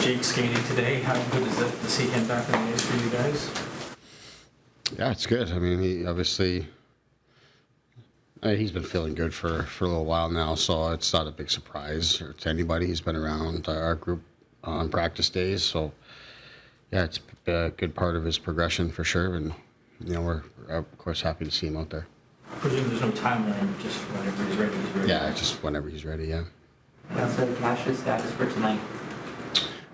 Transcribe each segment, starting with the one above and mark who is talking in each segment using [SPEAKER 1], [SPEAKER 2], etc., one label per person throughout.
[SPEAKER 1] Jake skating today. How good is it to see him back in the ice for you guys?
[SPEAKER 2] Yeah, it's good. I mean, he obviously, he's been feeling good for a little while now, so it's not a big surprise to anybody. He's been around our group on practice days, so yeah, it's a good part of his progression for sure. And we're of course happy to see him out there.
[SPEAKER 1] I presume there's no timeline, just whenever he's ready, he's ready.
[SPEAKER 2] Yeah, just whenever he's ready. Yeah.
[SPEAKER 3] Outside of Cash's status for tonight.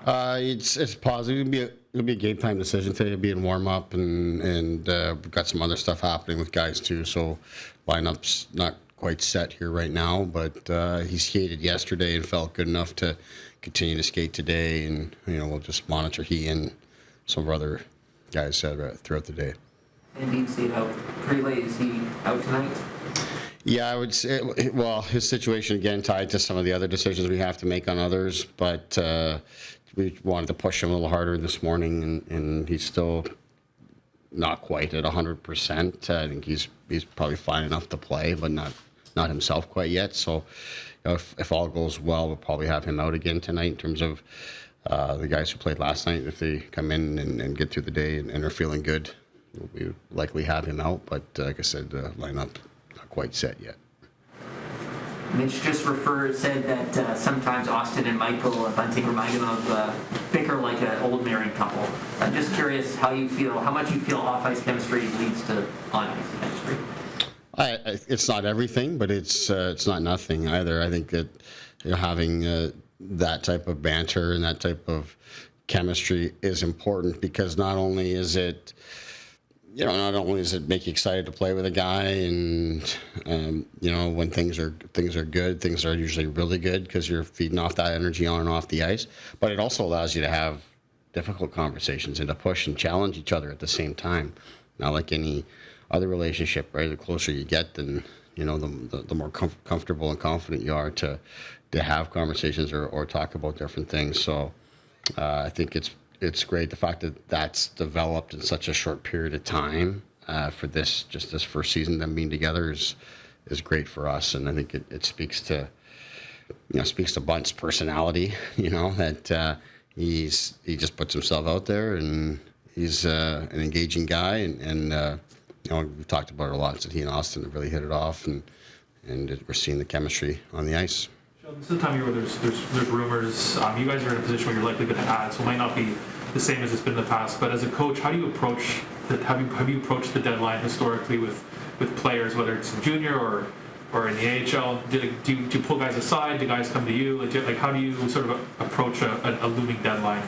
[SPEAKER 2] It's positive. It'll be a game time decision today. It'll be in warm up, and we've got some other stuff happening with guys too. So lineup's not quite set here right now, but he skated yesterday and felt good enough to continue to skate today. And we'll just monitor he and some of our other guys throughout the day.
[SPEAKER 3] And he stayed out pretty late. Is he out tonight?
[SPEAKER 2] Yeah, I would say, well, his situation again tied to some of the other decisions we have to make on others, but we wanted to push him a little harder this morning, and he's still not quite at 100%. I think he's probably fine enough to play, but not himself quite yet. So if all goes well, we'll probably have him out again tonight in terms of the guys who played last night. If they come in and get through the day and are feeling good, we would likely have him out. But like I said, the lineup not quite set yet.
[SPEAKER 3] Mitch just said that sometimes Austin and Michael Bunting remind him of bicker like an old married couple. I'm just curious how much you feel off-ice chemistry leads to on-ice chemistry.
[SPEAKER 2] It's not everything, but it's not nothing either. I think that having that type of banter and that type of chemistry is important, because not only is it make you excited to play with a guy, and when things are good, things are usually really good because you're feeding off that energy on and off the ice. But it also allows you to have difficult conversations and to push and challenge each other at the same time. Not like any other relationship, right? The closer you get, then the more comfortable and confident you are to have conversations or talk about different things. So I think it's great, the fact that that's developed in such a short period of time for this first season, them being together is great for us. And I think it speaks to Bunt's personality, that he just puts himself out there, and he's an engaging guy, and we've talked about it a lot, that he and Austin have really hit it off, and we're seeing the chemistry on the ice.
[SPEAKER 1] This is the time of year where there's rumors. You guys are in a position where you're likely going to add, so it might not be the same as it's been in the past. But as a coach, how do you approach have you approached the deadline historically with players, whether it's in junior or in the AHL? Do you pull guys aside? Do guys come to you? How do you sort of approach a looming deadline?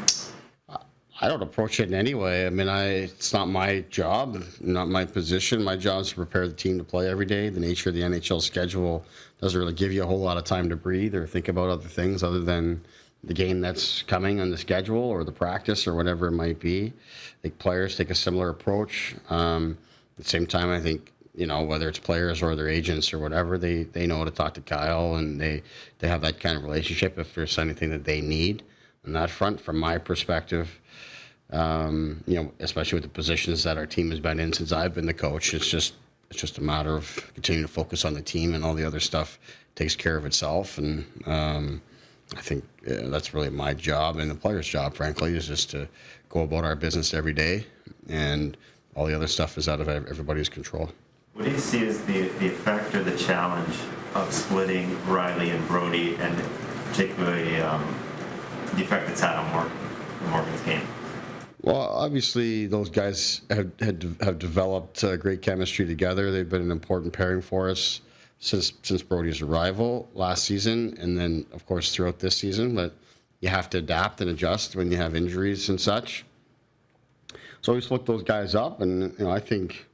[SPEAKER 2] I don't approach it in any way. I mean, it's not my job, not my position. My job is to prepare the team to play every day. The nature of the NHL schedule doesn't really give you a whole lot of time to breathe or think about other things other than the game that's coming on the schedule or the practice or whatever it might be. I think players take a similar approach. At the same time, I think, whether it's players or their agents or whatever, they know how to talk to Kyle, and they have that kind of relationship if there's anything that they need on that front. From my perspective, especially with the positions that our team has been in since I've been the coach, it's just a matter of continuing to focus on the team, and all the other stuff takes care of itself. And I think that's really my job, and the players' job, frankly, is just to go about our business every day, and all the other stuff is out of everybody's control.
[SPEAKER 4] What do you see as the effect or the challenge of splitting Riley and Brody, and particularly the effect it's had on Morgan's game?
[SPEAKER 2] Well, obviously, those guys have developed great chemistry together. They've been an important pairing for us since Brody's arrival last season, and then, of course, throughout this season. But you have to adapt and adjust when you have injuries and such. So we split those guys up, and I think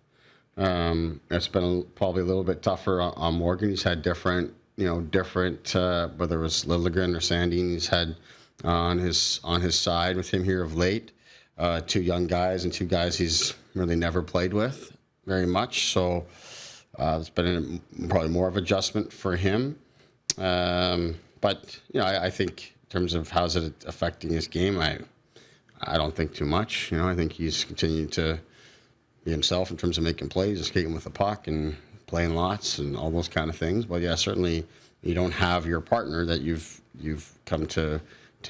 [SPEAKER 2] it's been probably a little bit tougher on Morgan. He's had different, whether it was Liljegren or Sandin, he's had on his side with him here of late. Two young guys and two guys he's really never played with very much. So it's been probably more of adjustment for him. But I think in terms of how's it affecting his game, I don't think too much. I think he's continuing to be himself in terms of making plays and skating with the puck and playing lots and all those kind of things. But yeah, certainly you don't have your partner that you've come to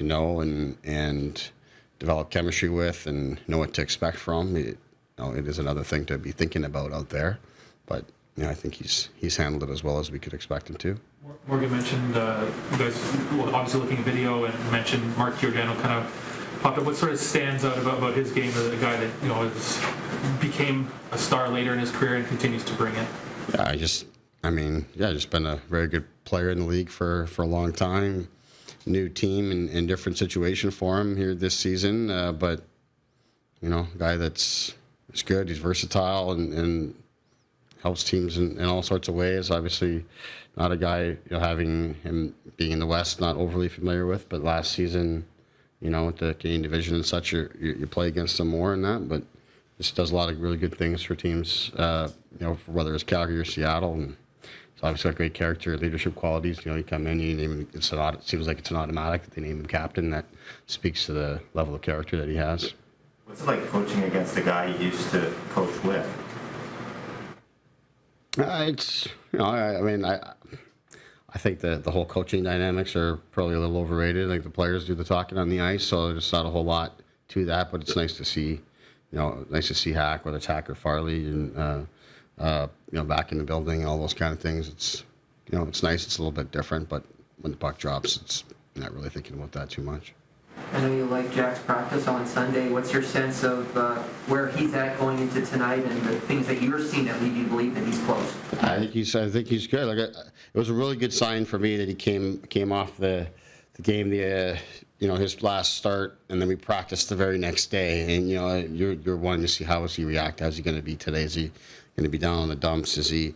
[SPEAKER 2] know and develop chemistry with and know what to expect from. It is another thing to be thinking about out there, but I think he's handled it as well as we could expect him to.
[SPEAKER 1] Morgan mentioned you guys obviously looking at video and mentioned Mark Giordano kind of popped up. What sort of stands out about his game as a guy that became a star later in his career and continues to bring it?
[SPEAKER 2] Yeah, just been a very good player in the league for a long time. New team and different situation for him here this season, but guy that's good. He's versatile and helps teams in all sorts of ways. Obviously, not a guy having him being in the West, not overly familiar with. But last season, with the Canadian division and such, you play against him more in that. But just does a lot of really good things for teams. Whether it's Calgary or Seattle, and he's obviously got great character, leadership qualities. You come in, you name him. It seems like it's an automatic that they name him captain. That speaks to the level of character that he has.
[SPEAKER 4] What's it like coaching against a guy you used to coach with?
[SPEAKER 2] It's I think the whole coaching dynamics are probably a little overrated. Like the players do the talking on the ice, so there's not a whole lot to that. But it's nice to see, Hack, whether it's Hack or Farley, and back in the building and all those kind of things. It's it's nice. It's a little bit different, but when the puck drops, it's not really thinking about that too much.
[SPEAKER 3] I know you like Jack's practice on Sunday. What's your sense of where he's at going into tonight and the things that you're seeing that lead you to believe that he's close?
[SPEAKER 2] I think he's good. It was a really good sign for me that he came off the game, his last start, and then we practiced the very next day. And you're wanting to see how is he react? How's he going to be today? Is he going to be down on the dumps? Is he,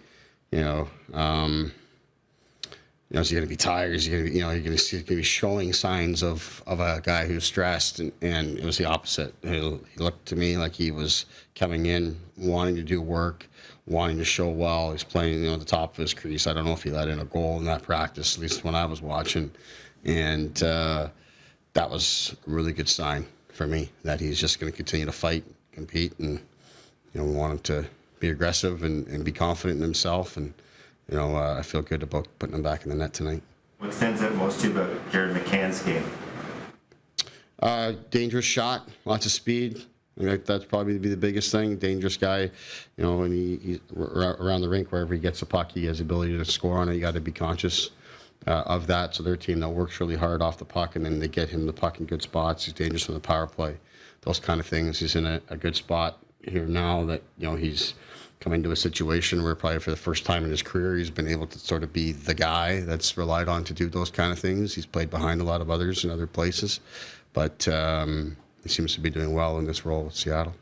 [SPEAKER 2] is he going to be tired? Is he going to be, you're going to be showing signs of a guy who's stressed, and it was the opposite. He looked to me like he was coming in, wanting to do work, wanting to show well. He's playing, the top of his crease. I don't know if he let in a goal in that practice, at least when I was watching, and that was a really good sign for me that he's just going to continue to fight, compete, and we want him to be aggressive and be confident in himself. And I feel good about putting him back in the net tonight.
[SPEAKER 4] What stands out most to you about Jared McCann's game?
[SPEAKER 2] Dangerous shot, lots of speed. That's probably the biggest thing. Dangerous guy, when he's around the rink, wherever he gets the puck, he has the ability to score on it. You got to be conscious of that. So their team that works really hard off the puck, and then they get him the puck in good spots. He's dangerous on the power play. Those kind of things. He's in a good spot here now that he's come into a situation where probably for the first time in his career he's been able to sort of be the guy that's relied on to do those kind of things. He's played behind a lot of others in other places, but he seems to be doing well in this role with Seattle.